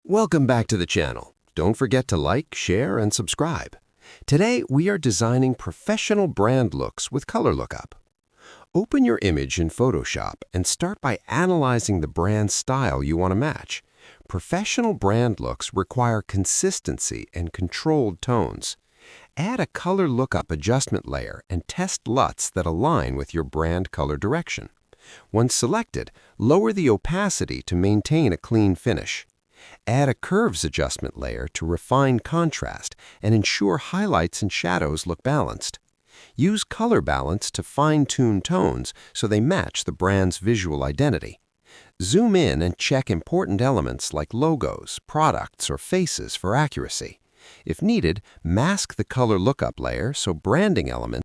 Welcome back to the channel. Don't forget to like, share, and subscribe. Today, we are designing professional brand looks with Color Lookup. Open your image in Photoshop and start by analyzing the brand style you want to match. Professional brand looks require consistency and controlled tones. Add a Color Lookup adjustment layer and test LUTs that align with your brand color direction. Once selected, lower the opacity to maintain a clean finish. Add a Curves adjustment layer to refine contrast and ensure highlights and shadows look balanced. Use color balance to fine-tune tones so they match the brand's visual identity. Zoom in and check important elements like logos, products, or faces for accuracy. If needed, mask the Color Lookup layer so branding elements